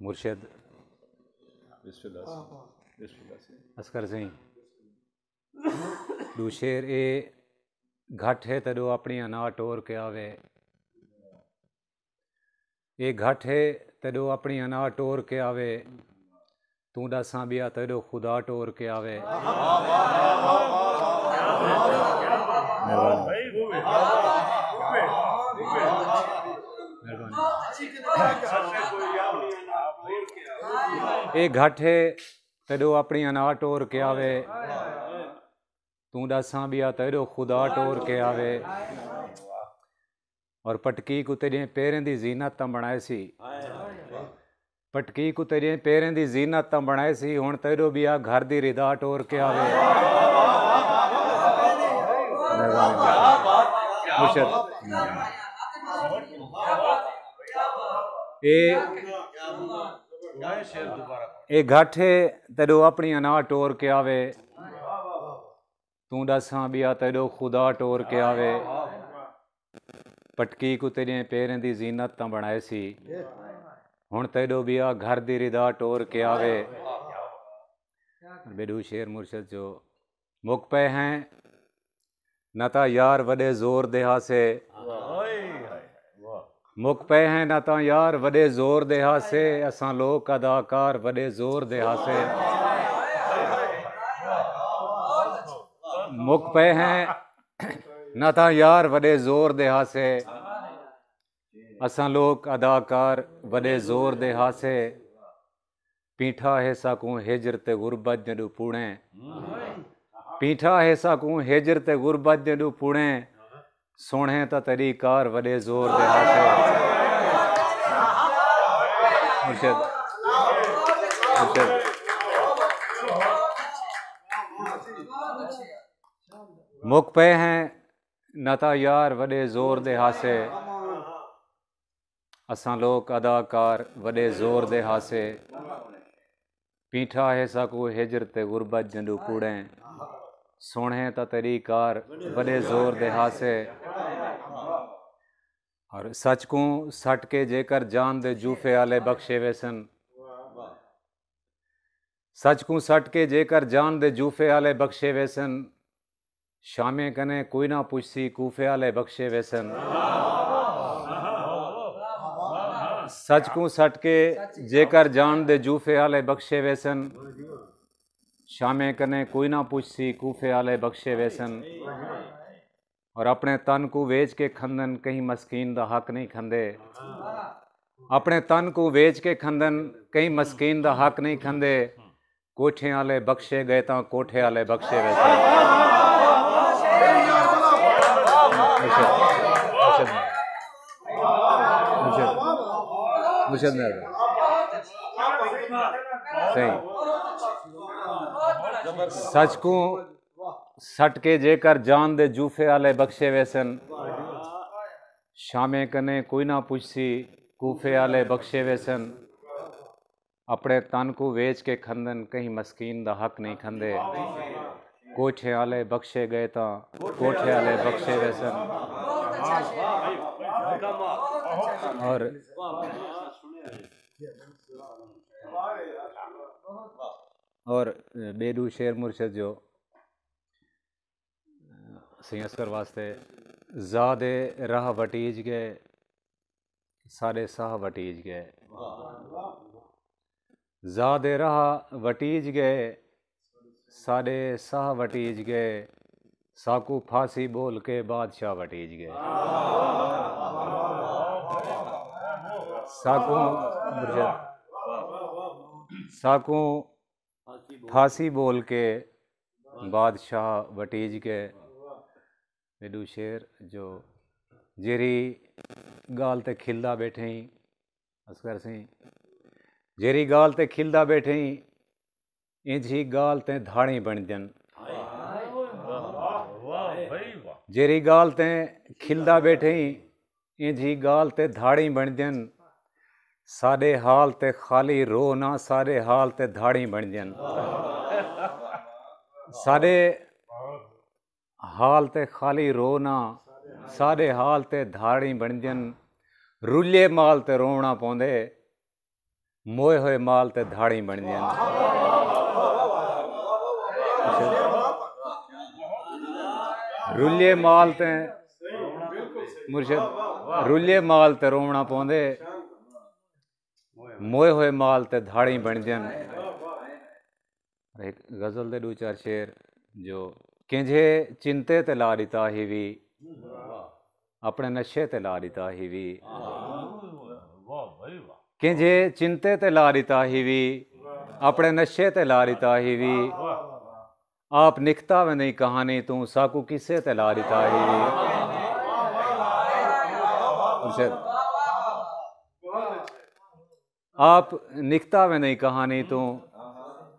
मुर्शिद अस्कर सिंह दू शेर ए घट है तदो अपनी अना टोर के आवे। ये घट है तदो अपनी अना टोर के आवे, तू दसा बिया तदो खुदा टोर के आवे। ये घट है तदो अपनी अना टोर के आवे, तू दसा बिया तदो खुदा टोर के आवे। और पटकी को तेरे पैरें दी जीनत तां बनाए सी, पटकी को तेरे पैरें दी जीनत तां बनाए सी, हुण तेरो बिया घर दी रिदा टोर के आवे। ए घट है तेरो अपनी अना टोर के आवे, तू दसा बिया तेरो खुदा टोर के आवे। पटकी को तेरे पैरें दी जीनत तां बनाए सी, हुण तेरो बिया घर दी रिदा टोर के आवे। बेडू शेर मुर्शद जो मुक पे हैं न ता यार वडे जोर दे हासे, मुक पे हैं न ता यार वडे जोर दे हासे, असां लोक अदाकार वडे जोर दे हासे। मुक पे हैं न ता यार वडे जोर दे हासे, असां लोक अदाकार वडे जोर दे हासे। पीठा है साकू हिजर ते गुरबत जडू पूणे, पीठा है साकू हिजर ते गुरबत जडू पूणे, सोणे ता तेरी कार वडे जोर दे हासे। मुर्शिद मुक पे हैं न ता यार वडे जोर दे हासे, असां लोक अदाकार वडे जोर दे हासे। पीठा है साकू हिजर ते गुरबत जंडू कूड़े, सोणे ता तेरी कार वडे जोर दे हासे। और सच को सट के जेकर जान दे जूफे आले बख्शे वेसन, सच को सट के जेकर जान दे जूफे आले बख्शे वेसन, शामे कने कोई ना पुछसी कूफे आले बख्शे वेसन। सच को सट के जेकर जान दे जूफे आले बख्शे वेसन, शामे कने कोई ना पुछसी कूफे आले बख्शे वेसन। और अपने तन को वेच के खंदन कहीं मस्कीन दा हक नहीं खंदे, अपने तन को वेच के खंदन कहीं मस्कीन दा हक नहीं खंदे। कोठे आले बख्शे गए तां कोठे आले बख्शे वेसन। सच को सट के जेकर जान दे जूफे आले बख्शे वेसन, शामे कने कोई ना पुछसी कूफे आले बख्शे वेसन। अपने तन को वेच के खंदन कहीं मस्कीन दा हक नहीं खंदे, कोठे आले बख्शे गए तां कोठे आले बख्शे वेसन। और बेदू शेर मुर्शद जो सिंह अस्कर वास्ते, ज़ादे राह वटीज गए सारे साह वटीज गए, ज़ादे राह वटीज गए सारे साह वटीज गए, साकू फांसी बोल के बादशाह वटीज गए। साकू फांसी बोल के बादशाह वटीज गए। बेडू शेर जो जेरी गाल ते खिलदा बैठे ही अस्कर सिंह, जेरी गाल ते खिलदा बैठे ही इंज ही गाल ते धाड़ी बन जन। जेरी गाल ते खिलदा बैठे ही इंज ही गाल ते धाड़ी बन जन, साडे हाल ते खाली रो ना साडे हाल ते धाड़ी बन जन। साडे हाल ते खाली रो ना साडे हाल ते धाड़ी बन जन, रुल्ले माल ते रोवना पौंदे, मोए होए माल ते धाड़ी बन जान। रुल्ले माल ते मुर्शिद, रुल्ले माल ते रोवना पौंदे, मोए होए माल ते धाड़ी बन जान। एक गजल दे 2-4 शेर जो केंझे चिंते ते ला दिता ही भी, अपने नशे ते ला दिता ही भी, केंझे चिंते ते ला दिता ही भी, अपने नशे ते ला दिता ही भी, आप निकता वे नहीं कहानी तू साकू किसे ते ला दिता ही भी। आप निकता वे नहीं कहानी तू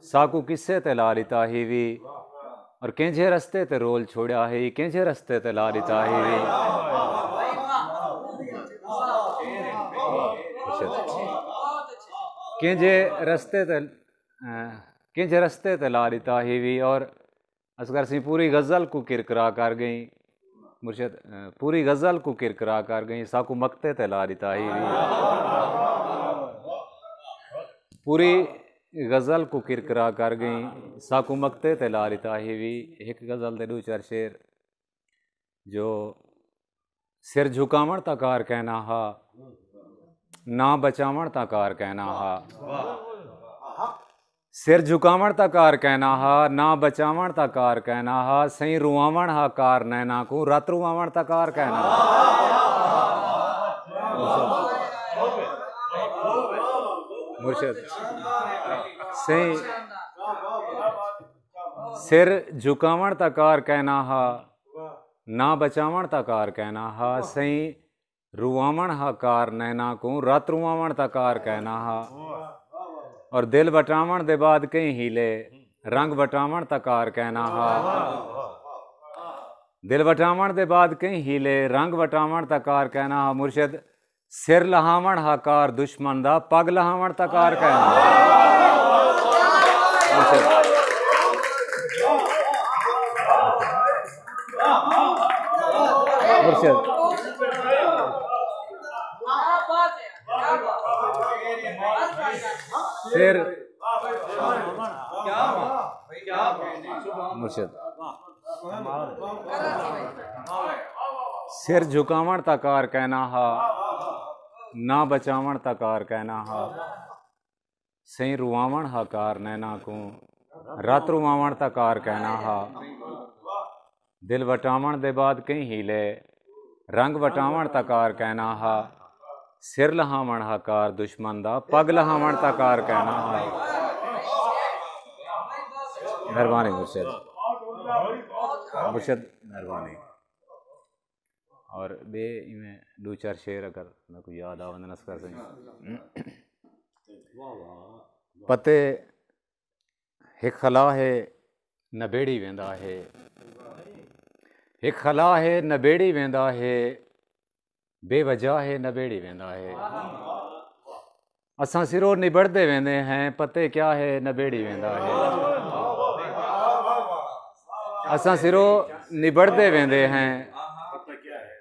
साकू किसे ते ला दिता ही भी, और केंझे रस्ते ते रोल छोड़ा है, केंझे रस्ते ते ला दिता ही भी। केंझे रस्ते ते ला दिता ही भी। और असगर सिंह पूरी गज़ल को किरकिरा कर गई मुर्शिद, पूरी गज़ल को किरकिरा कर गई, साकू मकते ते ला दिता ही भी। पूरी गज़ल को किरकिरा कर गई, साकू मकते ते ला दिता ही भी। एक गज़ल दे 2-4 शेर जो सिर झुकावण ता कार कहना हा, ना बचावण ता कार कहना हा। सिर झुकावण ता कार कहना हा, ना बचावण ता कार कहना हा, सही रुआवण हा कार नैना को, रात रुआवण ता कार कहना हा। मुर्शिद सही सिर झुकावण ता कार कहना हा, ना बचावण ता कार कहना हा, सही रुआवण हा कार नैना को, रात रुआवण ता कार कहना हा। और दिल बटावण दे बाद कई हीले, रंग बटावण ता कार कहना हा। दिल बटावण दे बाद कई हीले, रंग बटावण ता कार कहना हा। मुर्शिद सिर लहावण हा कार दुश्मन दा, पग लहावण ता कार कहना हा। मुर्शिद सिर मुर्शिद सिर झुकावण ता कार कहना हा, ना बचावण ता कार कहना हा, सही रुआवण हा कार नैना को, रात रुआवण ता कार कहना हा। दिल वटावण दे बाद कई हीले, रंग वटावण ता कार कहना हा, सिर लहावण हा कार दुश्मन दा, पग लहावण ता कार कहना हा। मेहरबानी मुर्शिद, मुर्शिद मेहरबानी। और बे इमें 2-4 शेर अगर मैं को याद आवे नस कर सही। पते हिक खला है नबेड़ी वेंदा है, हिक खला है नबेड़ी वेंदा है, बेवजह है नबेड़ी वेंदा है। असां सिरो निबड़दे वेंदे हैं, पते क्या है नबेड़ी वेंदा है। असां सिरो निबड़दे वेंदे हैं,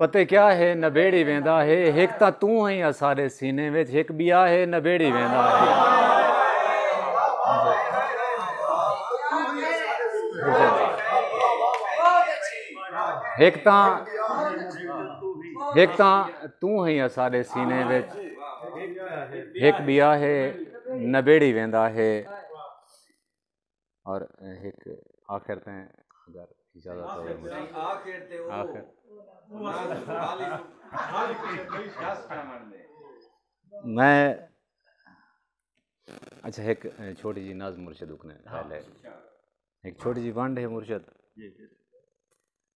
पते क्या है नबेड़ी वेंदा है। हिक तां तू ही असारे सीने विच, हिक बिया है नबेड़ी वेंदा है। हिक तां तू ही असारे सीने विच, हिक बिया है नबेड़ी वेंदा है। और हिक आखिर ते अगर इजाजत हो आखिर मैं अच्छा एक छोटी जी नाज मुर्शिद उकने पहले एक छोटी जी वंड है मुर्शिद।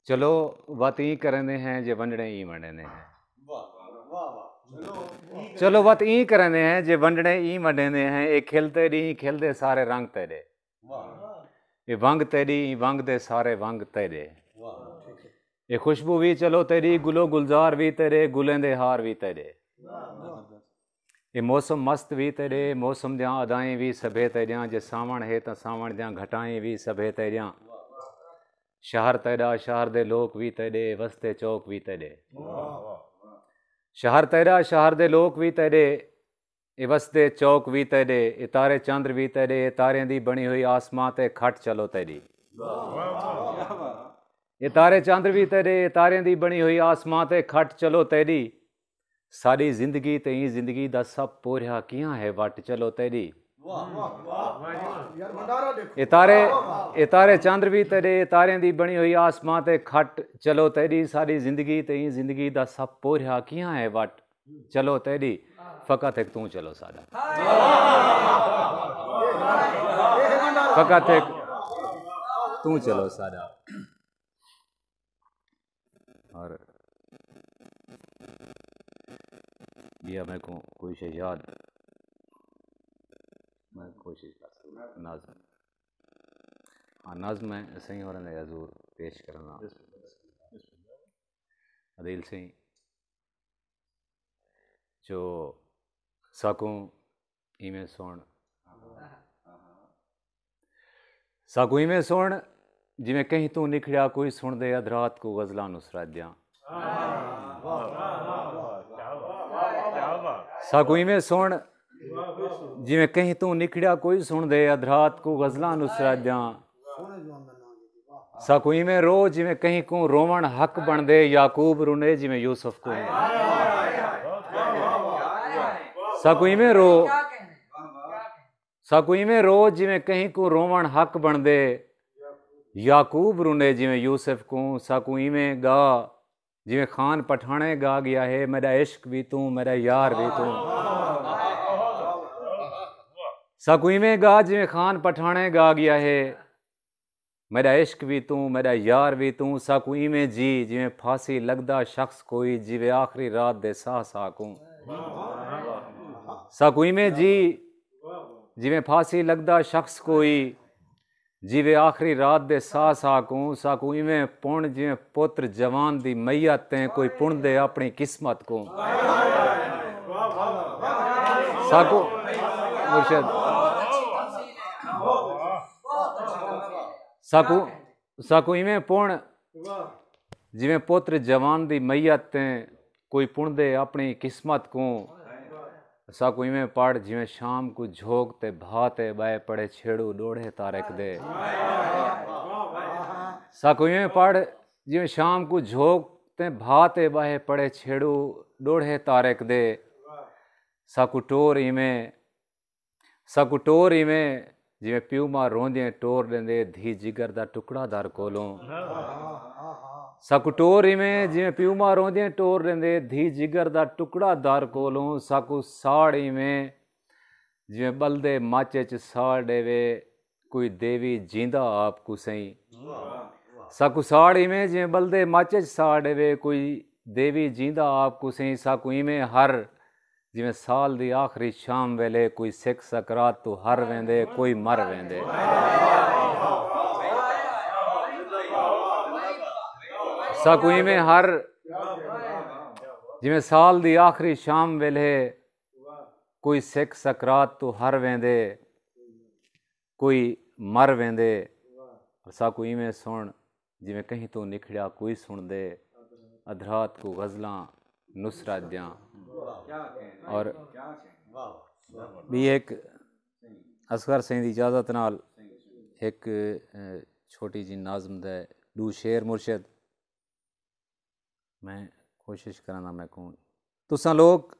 चलो बात ई करेंदे हैं जे वंडने ई वंडने हैं, चलो बात ई करेंदे हैं जे वंडने ई वंडने हैं। ये खिलते दी खिलदे सारे रंग तेरे, ये वंग तेरी वंग दे सारे वंग तेरे। ये खुशबू भी चलो तेरी, गुलो गुलजार भी तेरे, गुलें दे हार भी तेरे। ये मौसम मस्त भी तेरे, मौसम दियां अदाएं भी सभे तेरियां। जे सावण है तां सावण दियां घटाएं भी सभे तेरियां। शहर तेरा शहर दे लोक भी तेरे, वसते चौक भी तेरे। शहर तेरा शहर दे लोक भी तेरे, इवसदे चौक भी तेरे, इतारे चंद्र भी तेरे, तारे दी बनी हुई आसमां ते खट चलो तेरी। इतारे चंद्र भी तेरे, तारे दी बनी हुई आसमां ते खट चलो तेरी। सारी जिंदगी ते ही जिंदगी दा सब पोरिया कियां है वट चलो तेरी। इतारे इतारे चंद्र भी तेरे, तारे दी बनी हुई आसमां ते खट चलो तेरी। सारी जिंदगी ते ही जिंदगी दा सब पोरिया कियां है वट चलो तेरी। फकत एक तू चलो सादा, फकत एक तू चलो सादा। और दिया मेरे को कोई से याद, मैं कोशिश कर नाज़म, हाँ नाज़म में सही हो रहा है हजूर पेश करना अदील सिंह जो साकू इमें सुन, साकू इमें सुन जिमें कहीं तू निखड़िया कोई सुन दे अधरात को गजला नुसरत दियां। साकू इमें सुन जिमें कहीं तू निखड़िया कोई सुन दे अधरात को गजला नुसरत दियां। साकू इमें रो जिमें कहीं को रोवण हक बन दे याकूब रुने जिमें यूसुफ को। साकू इमें रो, साकू इमें रो जिमें कहीं को रोवण हक बन दे याकूब रुने जिमें यूसुफ को। साकू इमें गा जिमें खान पठाने गा गया है मेरा इश्क भी तू मेरा यार भी तू। साकू इमें गा जिमें खान पठाने गा गया है मेरा इश्क भी तू मेरा यार भी तू। साकू इमें जी जिमें फांसी लगदा शख्स कोई जिवे आखिरी रात दे सा साकू। साकू इमें जी जिमें फांसी लगदा शख्स कोई जिवे आखिरी रात दे सा साकू। साकू इमें पुण जिमें पुत्र जवान दी मैयत ते कोई पुण दे अपनी किस्मत को। साकू मुर्शद साकू साकू इमें पुण जिमें पुत्र जवान दी मैयत ते कोई पुण दे अपनी किस्मत को। साकू इमें पढ़ जिमें शाम को झोंक ते भाते बाए पड़े छेड़ू डोढ़े तारक दे। साकू इमें पढ़ जिमें शाम को झोंक ते भाते बाए पड़े छेड़ू डोढ़े तारक दे। साकू टोर इमें, साकू टोर इमें जिमें प्यू मां रोंदे टोर देंदे धी जिगर दा टुकड़ा दर कोलों। साकू टोर इमें जिमें प्यू मां रोंदे टोर देंदे धी जिगर दा टुकड़ा दर कोलों। साकू साड़ इमें जिमें बलदे माचे च साड़ देवे कोई देवी जींदा आप को सही। साकू साड़ इमें जिमें बलदे माचे च साड़ देवे कोई देवी जींदा आप को सही। साकू इमें हर जिमें साल दी आखिरी शाम वेले कोई सिख सकरात तो हर वेंदे कोई मर वेंदे। साकू इमें हर जिमें साल दी आखिरी शाम वेले कोई सिख सकरात तो हर वेंदे कोई मर वेंदे। साकू इमें सुन जिमें कहीं तो निखड़िया कोई सुन दे अधरात को गजला नुसरत दियां। और भी एक असगर सिंह दी इजाजत नाल एक छोटी जी नाज़म दे दू शेर मुर्शद मैं कोशिश कराना मैं कहूँ। तुसां लोग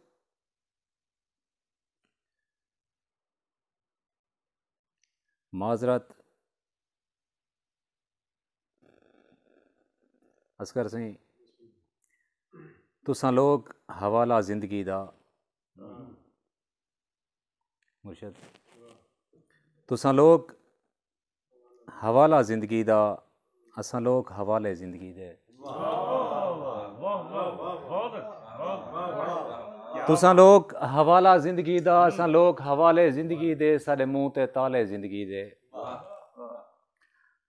माजरत असगर सिंह तुसां लोग हवाला जिंदगी दा मुर्शद तुसां लोग हवाला जिंदगी दा असां लोग हवाले जिंदगी दे। तुसां लोग हवाला जिंदगी दा असां लोग हवाले जिंदगी दे साडे मुंह ते ताले जिंदगी दे।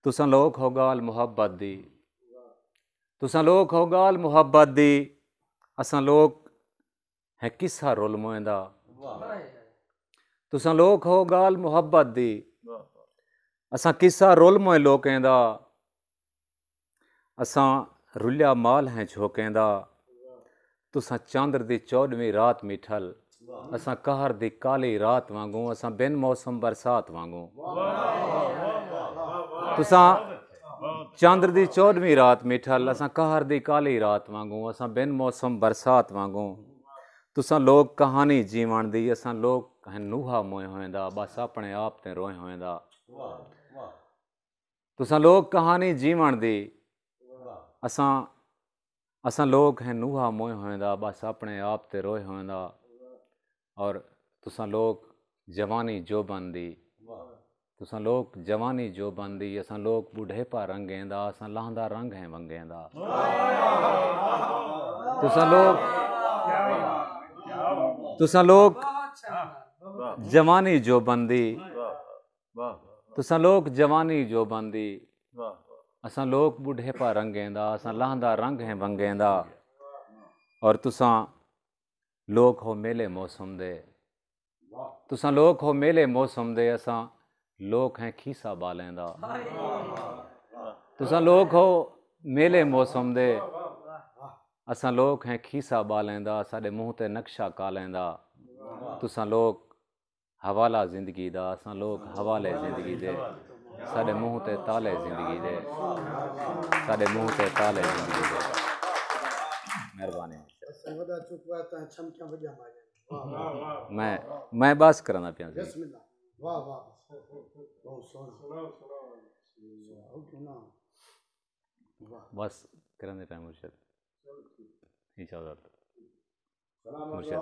तुसां लोग हो गाल मुहब्बत दी, तुसां लोग हो गाल मुहब्बत दी असां लोग है किस्सा रोल मोएंदा। तुसां लोग हो गाल मुहब्बत दी असां किस्सा रोल मोए लोकें दा। असां रुलिया माल हैं झोकें दा तुसां चांद्र दी 14वीं रात मिठल असां कहर दी काली रात वांगू असां बिन मौसम बरसात वांगू तुसां चांद्र दी 14वीं रात मिठल असां कहर दी काली रात वांगू असां बिन मौसम बरसात वांगू तुसां लोग कहानी जीवण दी असां लोग हैं नूहा मोए होएंदा बस अपने आप ते रोए होएंदा तुसां लोग कहानी जीवण दी असां लोग हैं नूहा मोए होएंदा बस अपने आप ते रोए होएंदा और तुसां लोग जवानी जो बंदी तुसां लोग जवानी जो बंदी असां लोग बुढ़ेपा रंगेंदा असां लहंदा रंग हैं वंगेंदा तुसां लोग जवानी जो बंदी तुसां लोग जवानी जो बंदी असां लोग बुढ़ेपा रंगेंदा असां लहंदा रंग हैं वंगेंदा और तुसां लोग हो मेले मौसम दे तुसां लोग हो मेले मौसम दे असां लोग हैं खीसा बालेंदा तुसां लोग हो मेले मौसम दे असां लोग हैं खीसा बालेंदा साडे मुंह ते नक्शा कालेंदा तुसां लोग हवाला जिंदगी दा असां लोग हवाले जिंदगी दे साडे मुंह ते ताले जिंदगी दे साडे मुंह ते ताले जिंदगी दे मेहरबानी मैं बस करना पिया बस करने पे मुर्शद इजाजत मुर्शद